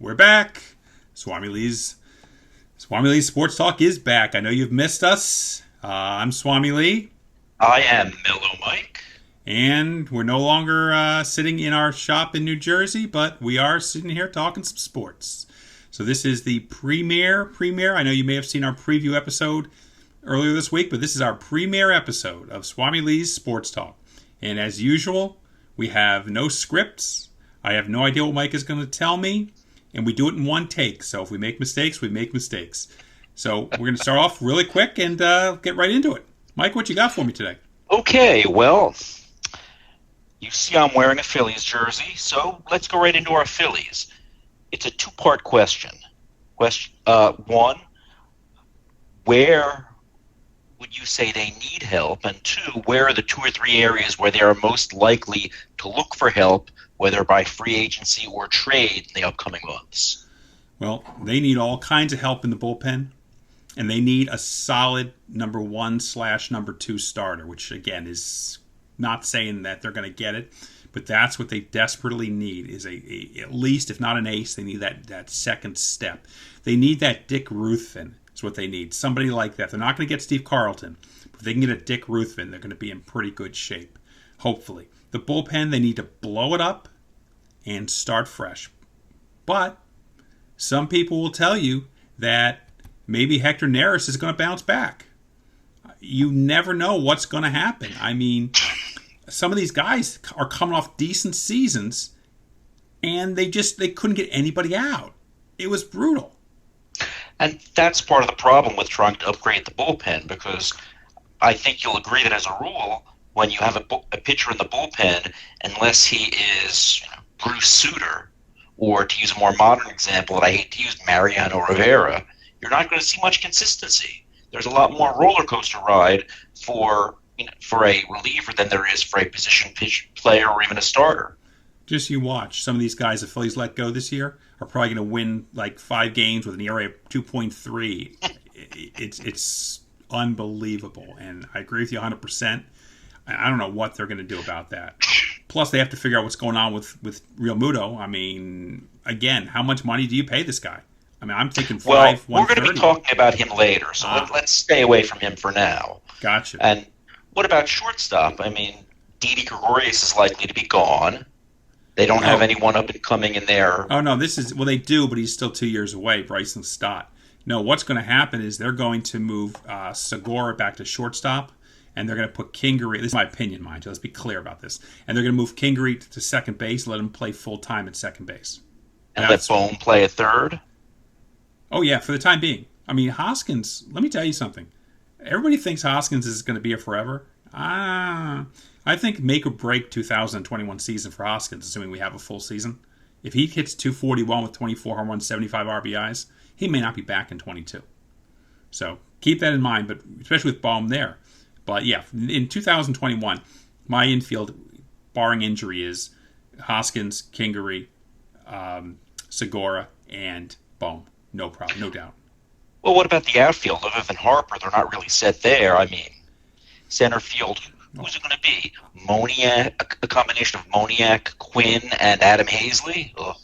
We're back. SwamiLee's Sports Talk is back. I know you've missed us. I'm SwamiLee. I am Mellow Mike. And we're no longer sitting in our shop in New Jersey, but we are sitting here talking some sports. So this is the premiere. I know you may have seen our preview episode earlier this week, but this is our premiere episode of SwamiLee's Sports Talk. And as usual, we have no scripts. I have no idea what Mike is going to tell me. And we do it in one take. So if we make mistakes, we make mistakes. So we're going to start off really quick and get right into it. Mike, what you got for me today? Okay, well, you see I'm wearing a Phillies jersey, so let's go right into our Phillies. It's a two-part question. One, where would you say they need help? And two, where are the two or three areas where they are most likely to look for help, whether by free agency or trade in the upcoming months? Well, they need all kinds of help in the bullpen, and they need a solid number 1/number 2 starter, which, again, is not saying that they're going to get it, but that's what they desperately need, is at least, if not an ace, they need that second step. They need that Dick Ruthven is what they need, somebody like that. They're not going to get Steve Carlton, but if they can get a Dick Ruthven, they're going to be in pretty good shape, hopefully. The bullpen, they need to blow it up and start fresh. But some people will tell you that maybe Hector Neris is going to bounce back. You never know what's going to happen. I mean, some of these guys are coming off decent seasons, and they couldn't get anybody out. It was brutal. And that's part of the problem with trying to upgrade the bullpen, because I think you'll agree that as a rule, when you have a pitcher in the bullpen, unless he is Bruce Sutter, or to use a more modern example that I hate to use, Mariano Rivera, you're not going to see much consistency. There's a lot more roller coaster ride for a reliever than there is for a position player or even a starter. Just you watch. Some of these guys the Phillies let go this year are probably going to win like 5 games with an ERA of 2.3. It's unbelievable, and I agree with you 100%. I don't know what they're going to do about that. Plus, they have to figure out what's going on with Real Muto. I mean, again, how much money do you pay this guy? I mean, I'm thinking five. Well, we're going to be talking about him later, so let's stay away from him for now. Gotcha. And what about shortstop? I mean, Didi Gregorius is likely to be gone. They don't have anyone up and coming in there. Oh, no, they do, but he's still 2 years away, Bryson Stott. No, what's going to happen is they're going to move Segura back to shortstop, and they're going to put Kingery, this is my opinion, mind you, let's be clear about this, and they're going to move Kingery to second base, let him play full-time at second base. And let Bone play at third? Oh, yeah, for the time being. I mean, Hoskins, let me tell you something. Everybody thinks Hoskins is going to be here forever. I think make or break 2021 season for Hoskins, assuming we have a full season. If he hits 241 with 24 home runs, 75 RBIs, he may not be back in 22. So keep that in mind, but especially with Baum there. But yeah, in 2021, my infield, barring injury, is Hoskins, Kingery, Segura, and Baum. No problem, no doubt. Well, what about the outfield? Other than Harper, they're not really set there. I mean, center field, who's it going to be? Moniak, a combination of Moniak, Quinn, and Adam Hazley? Ugh.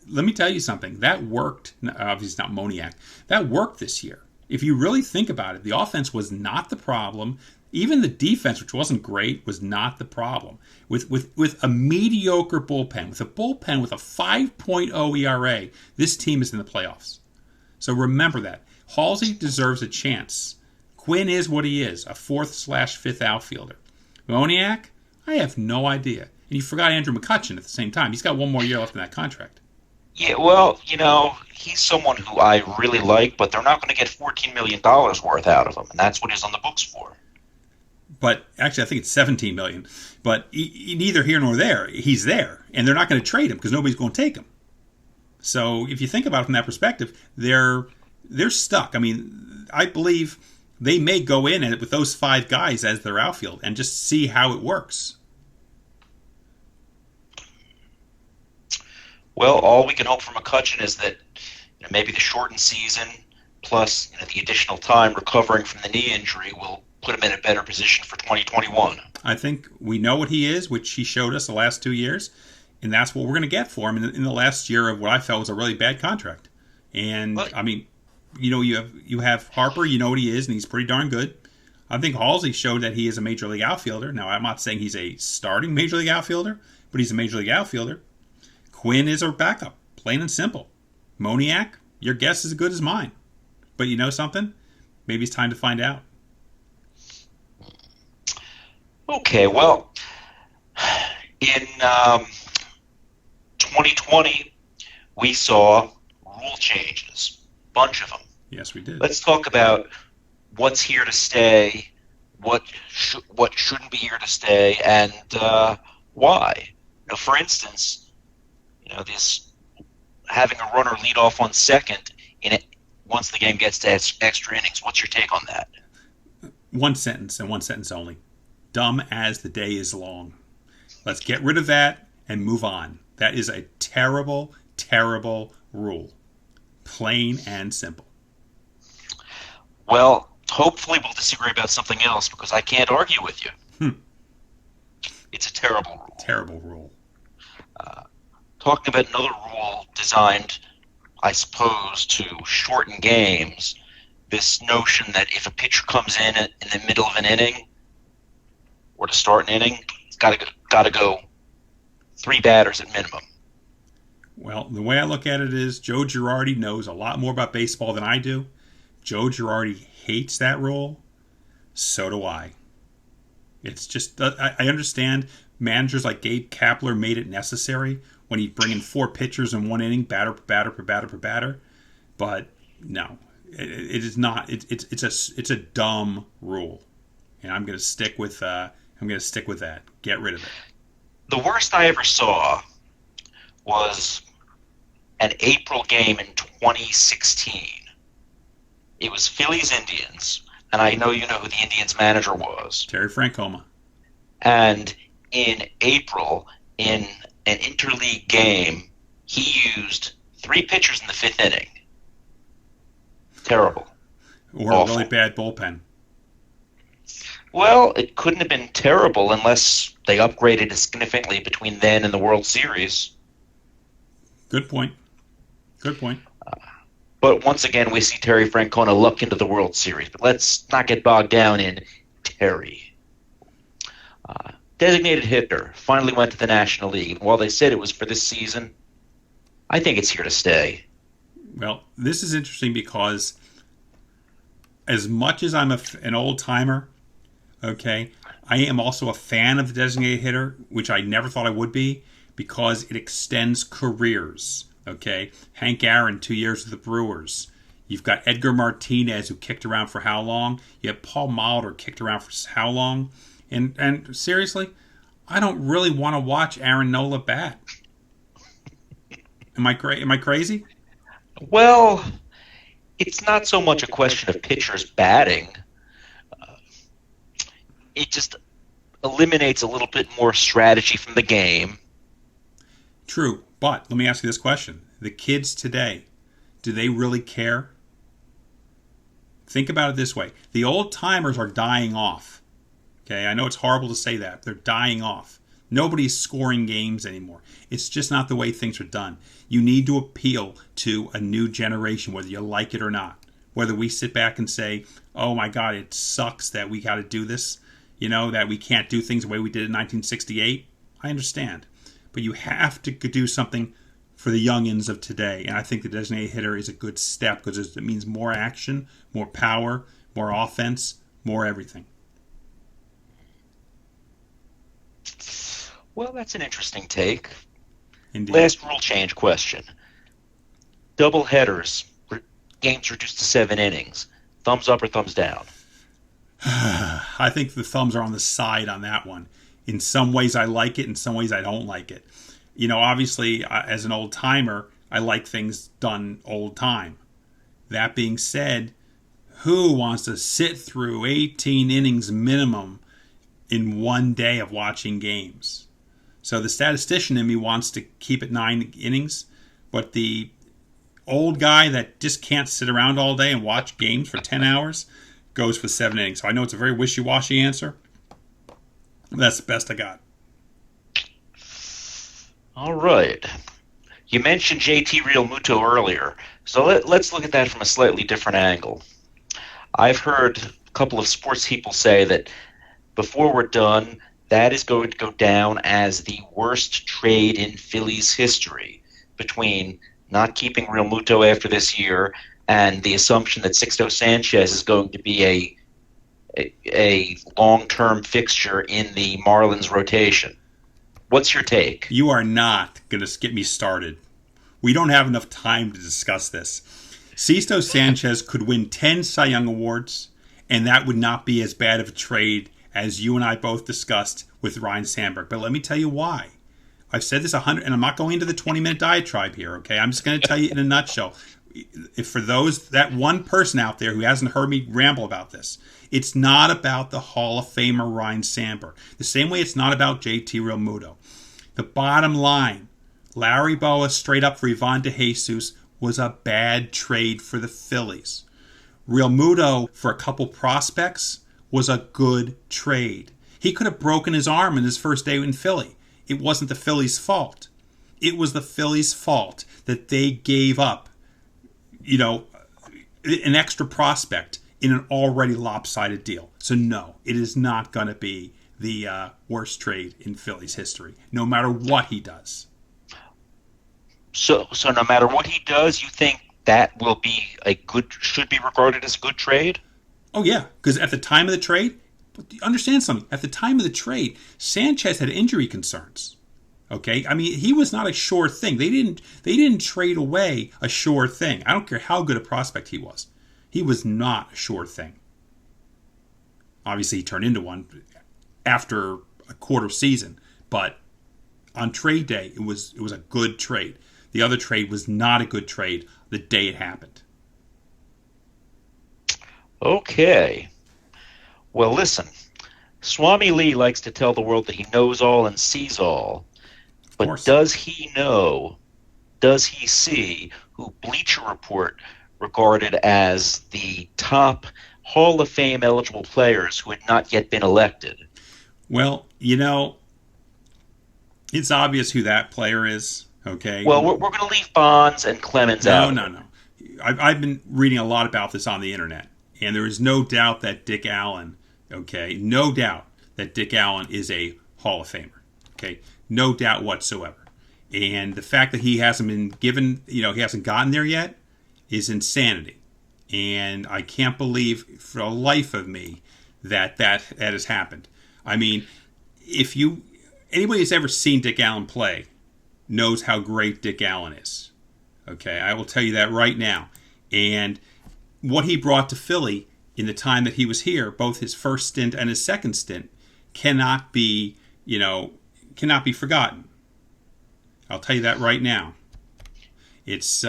Let me tell you something. That worked. Obviously, it's not Moniak. That worked this year. If you really think about it, the offense was not the problem. Even the defense, which wasn't great, was not the problem. With a mediocre bullpen, with a bullpen with a 5.0 ERA, this team is in the playoffs. So remember that. Halsey deserves a chance. Quinn is what he is, a 4th/5th outfielder. Moniak, I have no idea. And you forgot Andrew McCutchen at the same time. He's got 1 more year left in that contract. Yeah, well, he's someone who I really like, but they're not going to get $14 million worth out of him, and that's what he's on the books for. But actually, I think it's $17 million. But neither here nor there, he's there, and they're not going to trade him because nobody's going to take him. So if you think about it from that perspective, they're stuck. I mean, I believe they may go in with those 5 guys as their outfield and just see how it works. Well, all we can hope for McCutchen is that maybe the shortened season plus the additional time recovering from the knee injury will put him in a better position for 2021. I think we know what he is, which he showed us the last 2 years. And that's what we're going to get for him in the last year of what I felt was a really bad contract. And, But I mean, you have Harper, you know what he is, and he's pretty darn good. I think Halsey showed that he is a Major League outfielder. Now, I'm not saying he's a starting Major League outfielder, but he's a Major League outfielder. Quinn is a backup, plain and simple. Moniak, your guess is as good as mine. But you know something? Maybe it's time to find out. okay, well, in 2020, we saw rule changes, bunch of them. Yes, we did. Let's talk about what's here to stay, what shouldn't be here to stay, and why. For instance, this having a runner lead off on second in it once the game gets to extra innings. What's your take on that? One sentence and one sentence only. Dumb as the day is long. Let's get rid of that and move on. That is a terrible, terrible rule. Plain and simple. Well, hopefully we'll disagree about something else because I can't argue with you. It's a terrible rule. Terrible rule. Talking about another rule designed, I suppose, to shorten games, this notion that if a pitcher comes in the middle of an inning or to start an inning, it's got to go 3 batters at minimum. Well, the way I look at it is Joe Girardi knows a lot more about baseball than I do. Joe Girardi hates that rule. So do I. It's just, I understand managers like Gabe Kapler made it necessary when he'd bring in 4 pitchers in one inning, batter per batter per batter per batter. But no, it is not. It's a dumb rule, and I'm going to stick with that. Get rid of it. The worst I ever saw was an April game in 2016. It was Phillies Indians, and I know you know who the Indians manager was. Terry Francoma. And in April, in an interleague game, he used 3 pitchers in the 5th inning. Terrible. Or Awful. a really bad bullpen. Well, it couldn't have been terrible unless they upgraded significantly between then and the World Series. Good point. But once again, we see Terry Francona luck into the World Series. But let's not get bogged down in Terry. Designated hitter finally went to the National League. And while they said it was for this season, I think it's here to stay. Well, this is interesting because as much as I'm an old-timer, okay, I am also a fan of the designated hitter, which I never thought I would be, because it extends careers. Okay, Hank Aaron, 2 years with the Brewers. You've got Edgar Martinez, who kicked around for how long? You have Paul Molitor, kicked around for how long? And seriously, I don't really want to watch Aaron Nola bat. Am I crazy? Well, it's not so much a question of pitchers batting. It just eliminates a little bit more strategy from the game. True, but let me ask you this question. The kids today, do they really care? Think about it this way. The old-timers are dying off. Okay, I know it's horrible to say that. They're dying off. Nobody's scoring games anymore. It's just not the way things are done. You need to appeal to a new generation, whether you like it or not. Whether we sit back and say, oh my God, it sucks that we got to do this, that we can't do things the way we did in 1968. I understand. But you have to do something for the youngins of today. And I think the designated hitter is a good step because it means more action, more power, more offense, more everything. Well, that's an interesting take. Indeed. Last rule change question. Double headers, games reduced to 7 innings. Thumbs up or thumbs down? I think the thumbs are on the side on that one. In some ways I like it, in some ways I don't like it. Obviously, as an old-timer, I like things done old-time. That being said, who wants to sit through 18 innings minimum in one day of watching games? So the statistician in me wants to keep it 9 innings, but the old guy that just can't sit around all day and watch games for 10 hours goes for 7 innings. So I know it's a very wishy-washy answer. That's the best I got. All right. You mentioned JT Realmuto earlier, so let's look at that from a slightly different angle. I've heard a couple of sports people say that before we're done, that is going to go down as the worst trade in Phillies history, between not keeping Realmuto after this year and the assumption that Sixto Sanchez is going to be a long-term fixture in the Marlins rotation. What's your take? You are not going to get me started. We don't have enough time to discuss this. Sixto Sanchez could win 10 Cy Young Awards, and that would not be as bad of a trade as you and I both discussed with Ryan Sandberg. But let me tell you why. I've said this 100, and I'm not going into the 20-minute diatribe here, okay? I'm just going to tell you in a nutshell. If for that one person out there who hasn't heard me ramble about this, it's not about the Hall of Famer Ryan Sandberg. The same way it's not about JT Realmuto. The bottom line, Larry Bowa straight up for Ivan DeJesus was a bad trade for the Phillies. Realmuto for a couple prospects was a good trade. He could have broken his arm in his first day in Philly. It wasn't the Phillies' fault. It was the Phillies' fault that they gave up, an extra prospect in an already lopsided deal. So no, it is not going to be the worst trade in Phillies history, no matter what he does. So no matter what he does, you think that should be regarded as a good trade? Oh yeah, because at the time of the trade, understand something. At the time of the trade, Sanchez had injury concerns. Okay, I mean he was not a sure thing. They didn't trade away a sure thing. I don't care how good a prospect he was. He was not a sure thing. Obviously, he turned into one after a quarter season, but on trade day, it was a good trade. The other trade was not a good trade the day it happened. Okay. Well, listen, SwamiLee likes to tell the world that he knows all and sees all. But does he see who Bleacher Report regarded as the top Hall of Fame eligible players who had not yet been elected? Well, it's obvious who that player is, okay? Well, we're going to leave Bonds and Clemens out. No. I've been reading a lot about this on the internet, and there is no doubt that Dick Allen, okay? No doubt that Dick Allen is a Hall of Famer, okay? No doubt whatsoever. And the fact that he hasn't been given, he hasn't gotten there yet is insanity. And I can't believe for the life of me that has happened. I mean, anybody who's ever seen Dick Allen play knows how great Dick Allen is. Okay, I will tell you that right now. And what he brought to Philly in the time that he was here, both his first stint and his second stint, cannot be forgotten. I'll tell you that right now. It's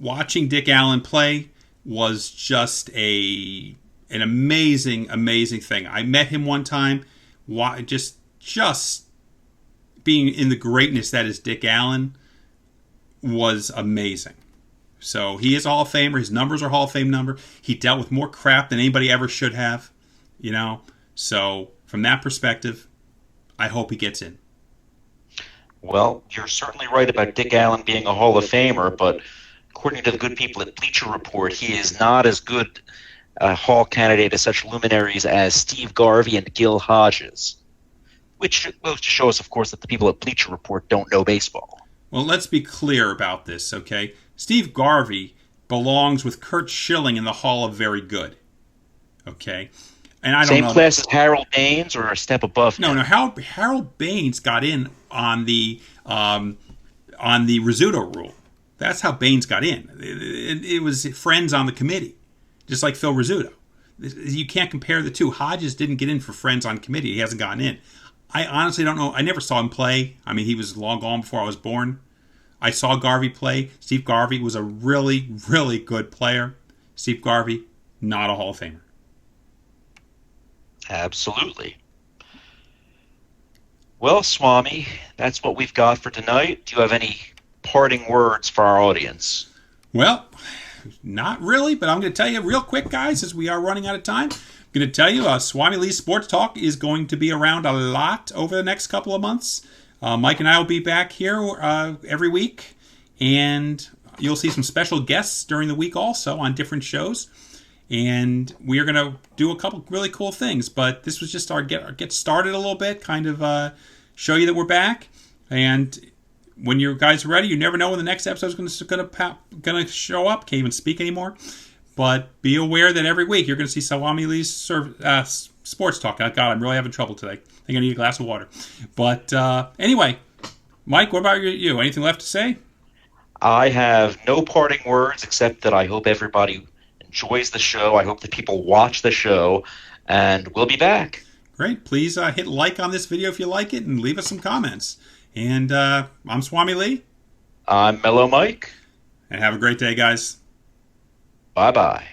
watching Dick Allen play was just an amazing thing. I met him one time. Just being in the greatness that is Dick Allen was amazing. So he is a Hall of Famer. His numbers are Hall of Fame number. He dealt with more crap than anybody ever should have. So from that perspective, I hope he gets in. Well, you're certainly right about Dick Allen being a Hall of Famer, but according to the good people at Bleacher Report, he is not as good a Hall candidate as such luminaries as Steve Garvey and Gil Hodges, which goes to show us, of course, that the people at Bleacher Report don't know baseball. Well, let's be clear about this, okay? Steve Garvey belongs with Curt Schilling in the Hall of Very Good, okay? And I don't know. Same class as Harold Baines or a step above him? No. Harold Baines got in on the Rizzuto rule. That's how Baines got in. It was friends on the committee, just like Phil Rizzuto. You can't compare the two. Hodges didn't get in for friends on committee. He hasn't gotten in. I honestly don't know. I never saw him play. I mean, he was long gone before I was born. I saw Garvey play. Steve Garvey was a really, really good player. Steve Garvey, not a Hall of Famer. Absolutely. Well, Swami, that's what we've got for tonight. Do you have any parting words for our audience? Well, not really, but I'm going to tell you real quick, guys, as we are running out of time. I'm going to tell you SwamiLee's Sports Talk is going to be around a lot over the next couple of months. Mike and I will be back here every week, and you'll see some special guests during the week also on different shows. And we are going to do a couple really cool things. But this was just our get started a little bit, kind of show you that we're back. And when you guys are ready, you never know when the next episode is going to show up. Can't even speak anymore. But be aware that every week you're going to see SwamiLee's sports talk. Oh, God, I'm really having trouble today. I think I need a glass of water. But anyway, Mike, what about you? Anything left to say? I have no parting words except that I hope everybody enjoys the show. I hope that people watch the show, and we'll be back. Great. Please hit like on this video if you like it, and leave us some comments. And I'm SwamiLee. I'm Mellow Mike. And have a great day, guys. Bye-bye.